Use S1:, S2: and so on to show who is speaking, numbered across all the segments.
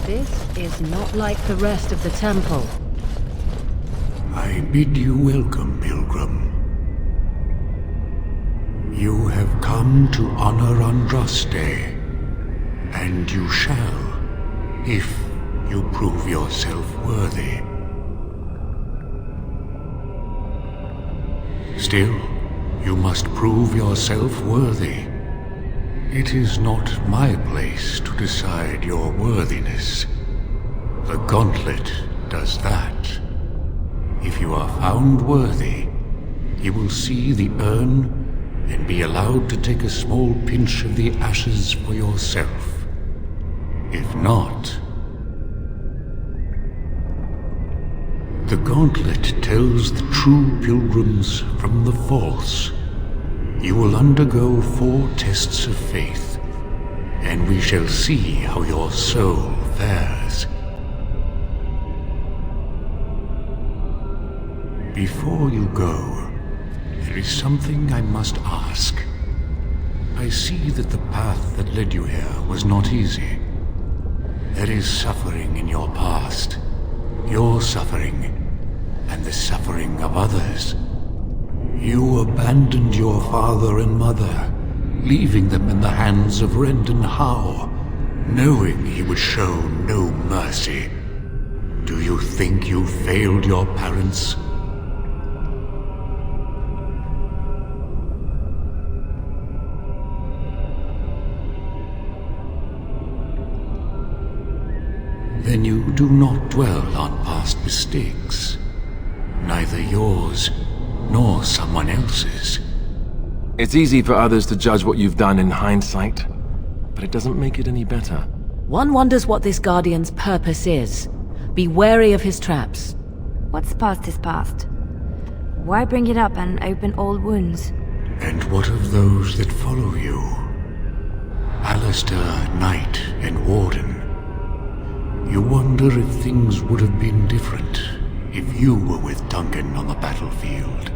S1: This is not like the rest of the temple.
S2: I bid you welcome, pilgrim. You have come to honor Andraste, and you shall, if you prove yourself worthy. Still, you must prove yourself worthy. It is not my place to decide your worthiness. The gauntlet does that. If you are found worthy, you will see the urn and be allowed to take a small pinch of the ashes for yourself. If not... The gauntlet tells the true pilgrims from the false. You will undergo 4 tests of faith, and we shall see how your soul fares. Before you go, there is something I must ask. I see that the path that led you here was not easy. There is suffering in your past. Your suffering, and the suffering of others. You abandoned your father and mother, leaving them in the hands of Rendon Howe, knowing he would show no mercy. Do you think you failed your parents? Then you do not dwell on past mistakes, neither yours nor someone else's.
S3: It's easy for others to judge what you've done in hindsight, but it doesn't make it any better.
S1: One wonders what this Guardian's purpose is. Be wary of his traps.
S4: What's past is past. Why bring it up and open old wounds?
S2: And what of those that follow you? Alistair, Knight, and Warden. You wonder if things would have been different if you were with Duncan on the battlefield.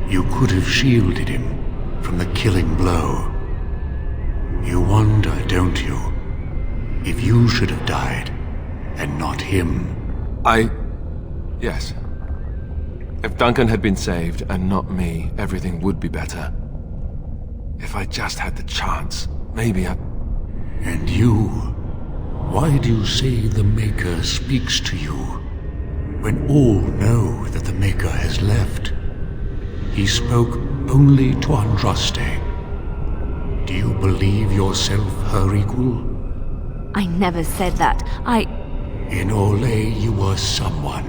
S2: You could have shielded him from the killing blow. You wonder, don't you, if you should have died and not him?
S3: Yes. If Duncan had been saved and not me, everything would be better. If I just had the chance, maybe I...
S2: And you? Why do you say the Maker speaks to you, when all know that the Maker has left? He spoke only to Andraste. Do you believe yourself her equal?
S4: I never said that.
S2: In Orlais you were someone.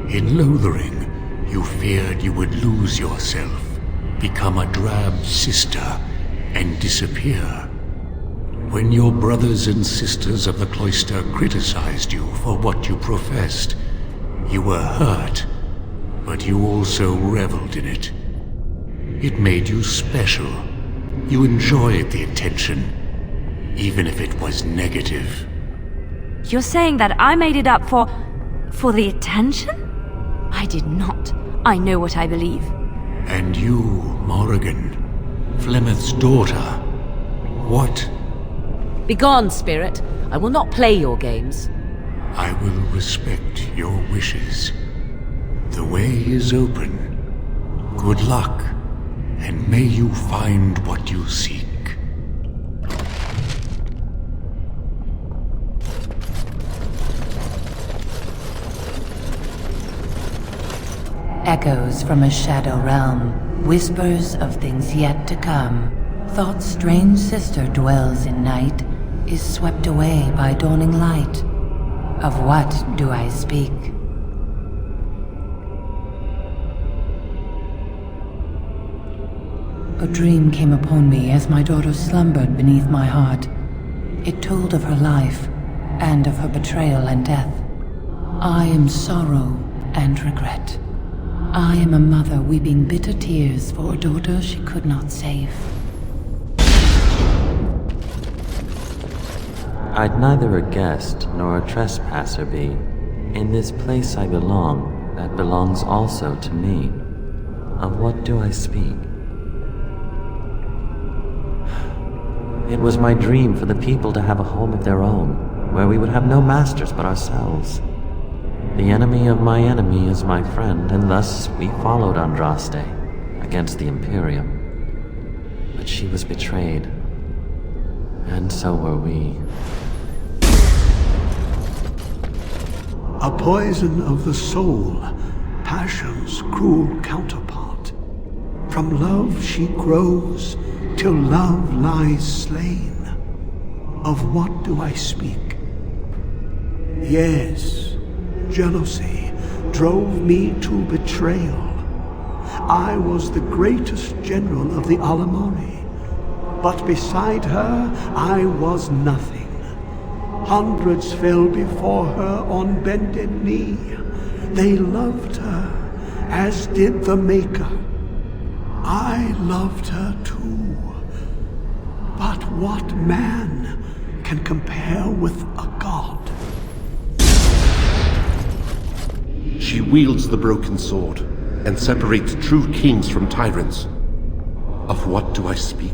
S2: In Lothering, you feared you would lose yourself, become a drab sister, and disappear. When your brothers and sisters of the cloister criticized you for what you professed, you were hurt, but you also reveled in it. It made you special. You enjoyed the attention, even if it was negative.
S4: You're saying that I made it up for the attention? I did not. I know what I believe.
S2: And you, Morrigan, Flemeth's daughter, what?
S1: Begone, spirit. I will not play your games.
S2: I will respect your wishes. The way is open. Good luck, and may you find what you seek.
S5: Echoes from a shadow realm, whispers of things yet to come. Thought's strange sister dwells in night, is swept away by dawning light. Of what do I speak? A dream came upon me as my daughter slumbered beneath my heart. It told of her life, and of her betrayal and death. I am sorrow and regret. I am a mother weeping bitter tears for a daughter she could not save.
S6: I'd neither a guest nor a trespasser be. In this place I belong, that belongs also to me. Of what do I speak? It was my dream for the people to have a home of their own, where we would have no masters but ourselves. The enemy of my enemy is my friend, and thus we followed Andraste against the Imperium. But she was betrayed, and so were we.
S7: A poison of the soul, passion's cruel counterpart. From love she grows, till love lies slain. Of what do I speak? Yes, jealousy drove me to betrayal. I was the greatest general of the Alamari, but beside her I was nothing. Hundreds fell before her on bended knee. They loved her, as did the Maker. I loved her too. But what man can compare with a god?
S8: She wields the broken sword and separates true kings from tyrants. Of what do I speak?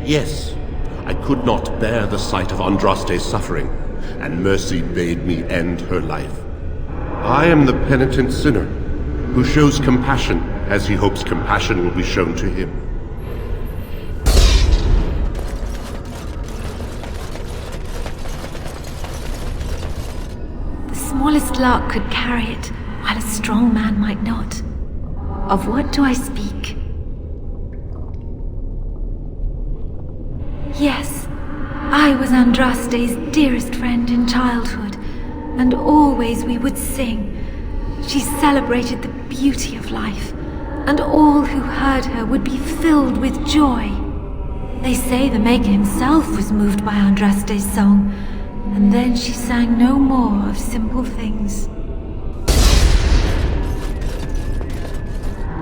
S8: Yes, I could not bear the sight of Andraste's suffering, and mercy bade me end her life. I am the penitent sinner, who shows compassion as he hopes compassion will be shown to him.
S4: The smallest lark could carry it, while a strong man might not. Of what do I speak? Yes, I was Andraste's dearest friend in childhood, and always we would sing. She celebrated the beauty of life, and all who heard her would be filled with joy. They say the Maker himself was moved by Andraste's song, and then she sang no more of simple things.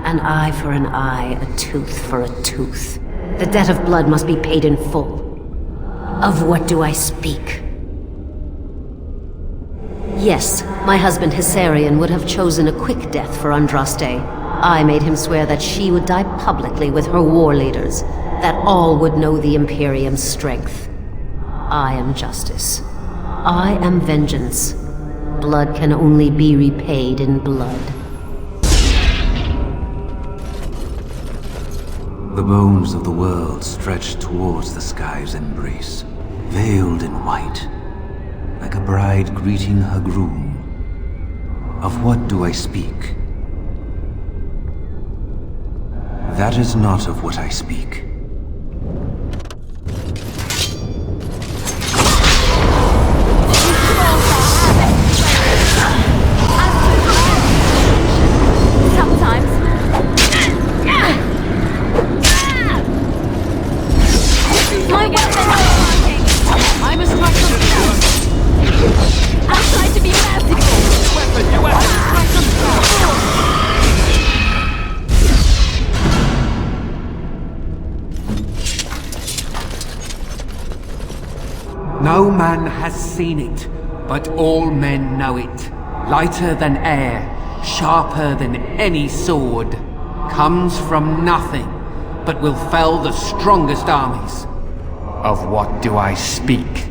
S1: An eye for an eye, a tooth for a tooth. The debt of blood must be paid in full. Of what do I speak? Yes, my husband Hissarion would have chosen a quick death for Andraste. I made him swear that she would die publicly with her war leaders, that all would know the Imperium's strength. I am justice. I am vengeance. Blood can only be repaid in blood.
S9: The bones of the world stretched towards the sky's embrace, veiled in white, like a bride greeting her groom. Of what do I speak? That is not of what I speak.
S10: No man has seen it, but all men know it. Lighter than air, sharper than any sword. Comes from nothing, but will fell the strongest armies. Of what do I speak?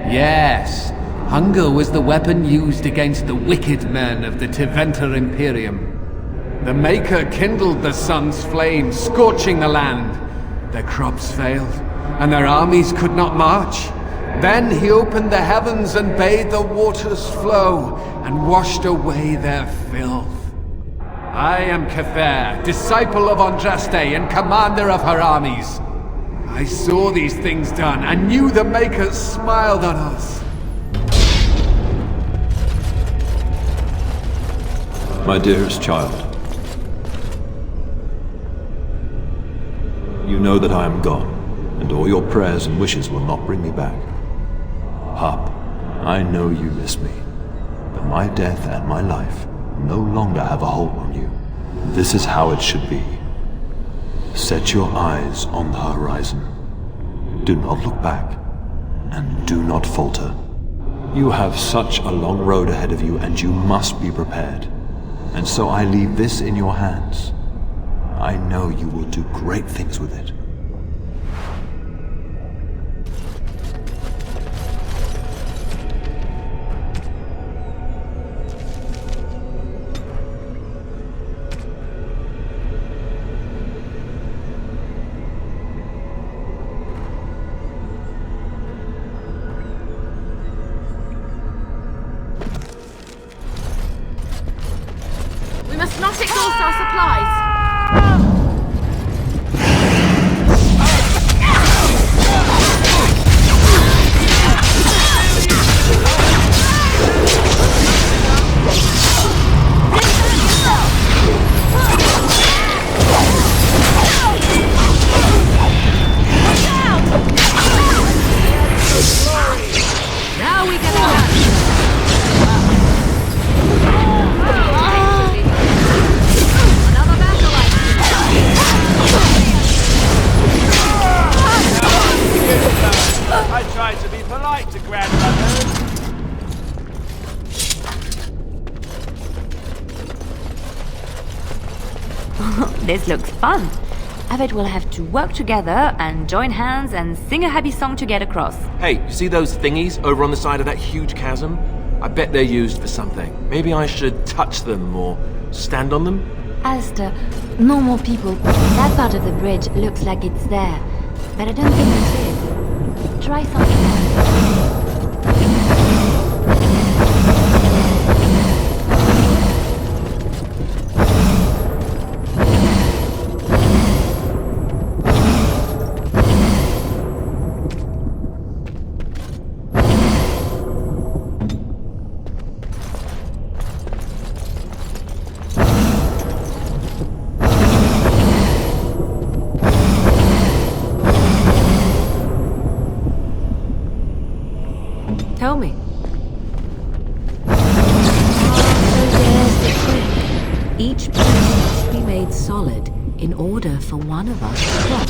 S10: Yes, hunger was the weapon used against the wicked men of the Tevinter Imperium. The Maker kindled the sun's flame, scorching the land. Their crops failed, and their armies could not march. Then he opened the heavens and bade the waters flow, and washed away their filth. I am Kefir, disciple of Andraste and commander of her armies. I saw these things done, and knew the Maker smiled on us.
S11: My dearest child, you know that I am gone, and all your prayers and wishes will not bring me back. Pup, I know you miss me, but my death and my life no longer have a hold on you. This is how it should be. Set your eyes on the horizon. Do not look back, and do not falter. You have such a long road ahead of you, and you must be prepared. And so I leave this in your hands. I know you will do great things with it.
S12: We must not exhaust our supplies. Now we can another battle I
S13: tried to be polite to grandmothers.
S14: This looks fun. I bet we'll have to work together and join hands and sing a happy song to get across.
S3: Hey, you see those thingies over on the side of that huge chasm? I bet they're used for something. Maybe I should touch them or stand on them?
S14: Alistair, normal people, that part of the bridge looks like it's there, but I don't think it is. Try something else.
S12: Tell me. Each piece must be made solid in order for one of us to cross.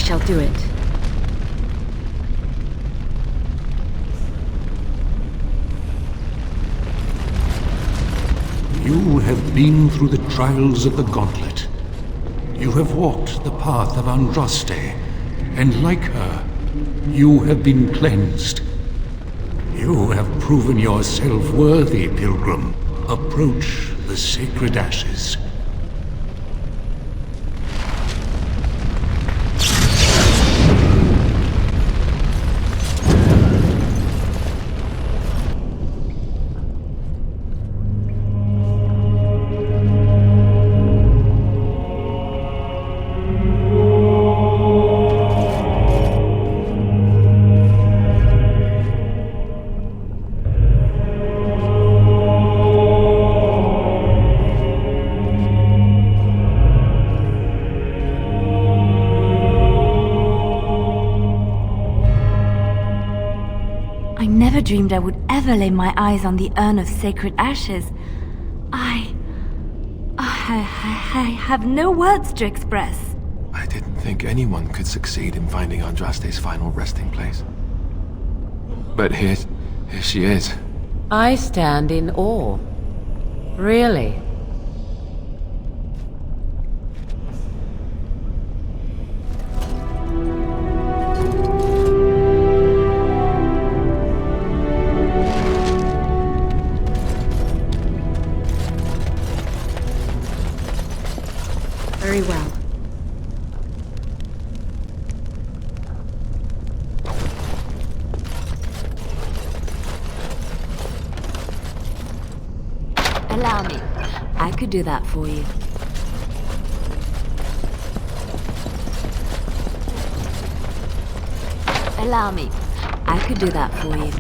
S14: shall do it.
S2: You have been through the trials of the Gauntlet. You have walked the path of Andraste, and like her, you have been cleansed. You have proven yourself worthy, Pilgrim. Approach the sacred ashes.
S14: I never dreamed I would ever lay my eyes on the urn of sacred ashes. I have no words to express.
S3: I didn't think anyone could succeed in finding Andraste's final resting place. But here she is.
S5: I stand in awe. Really.
S12: Very well.
S14: Allow me. I could do that for you. Allow me. I could do that for you.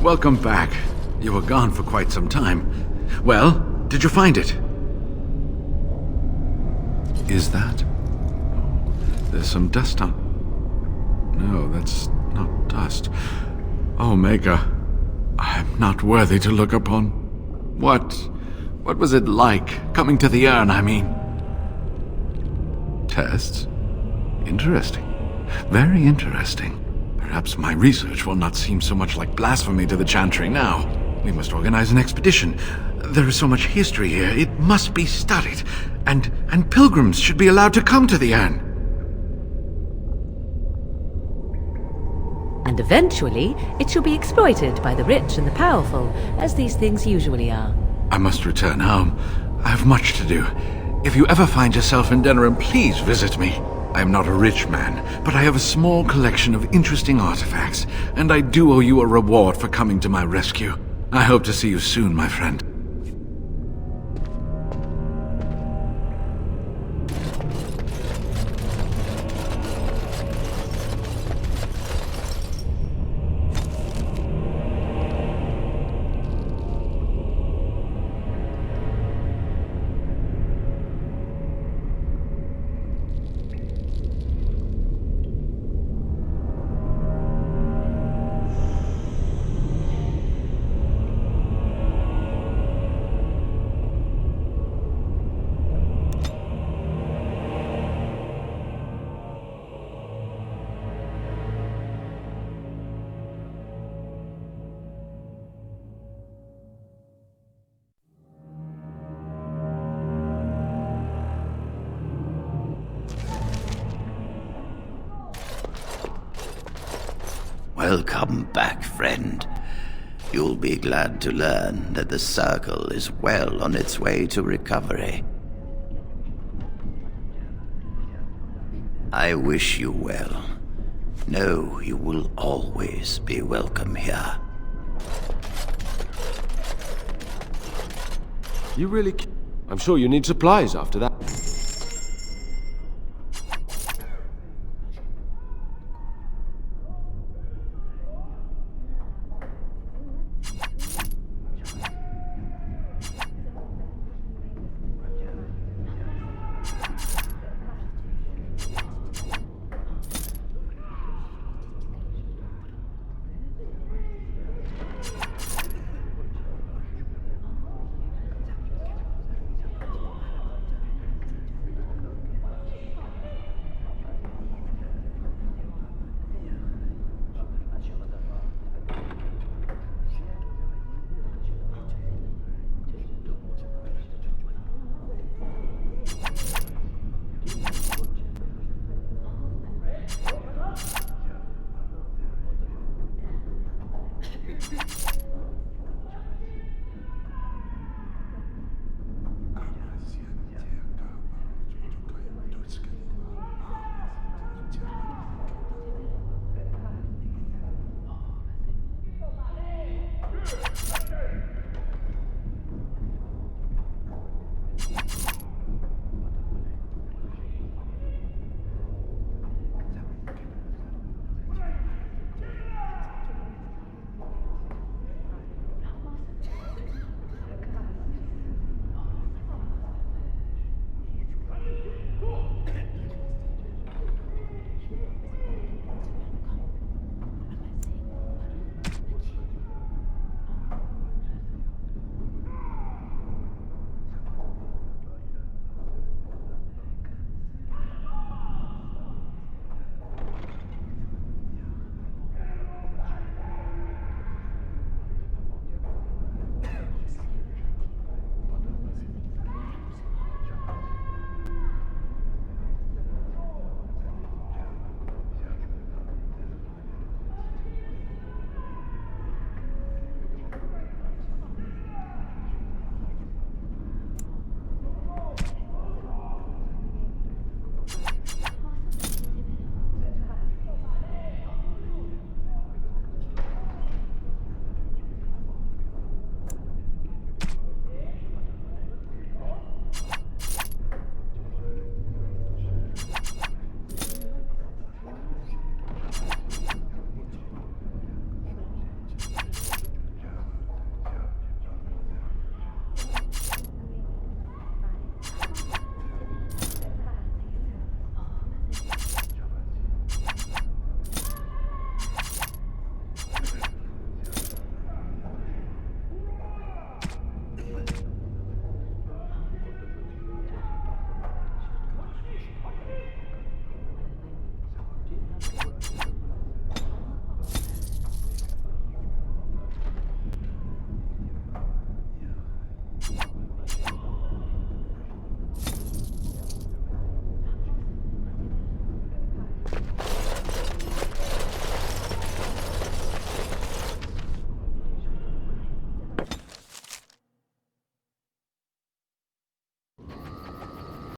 S15: Welcome back. You were gone for quite some time. Well, did you find it? Is that? There's some dust on... No, that's not dust. Oh, Maker, I'm not worthy to look upon. What was it like, coming to the urn, I mean? Tests? Interesting. Very interesting. Perhaps my research will not seem so much like blasphemy to the Chantry now. We must organize an expedition. There is so much history here, it must be studied. And pilgrims should be allowed to come to the urn.
S16: And eventually, it shall be exploited by the rich and the powerful, as these things usually are.
S15: I must return home. I have much to do. If you ever find yourself in Denerim, please visit me. I am not a rich man, but I have a small collection of interesting artifacts, and I do owe you a reward for coming to my rescue. I hope to see you soon, my friend.
S17: Welcome back, friend. You'll be glad to learn that the Circle is well on its way to recovery. I wish you well. Know you will always be welcome here.
S3: You really... I'm sure you need supplies after that.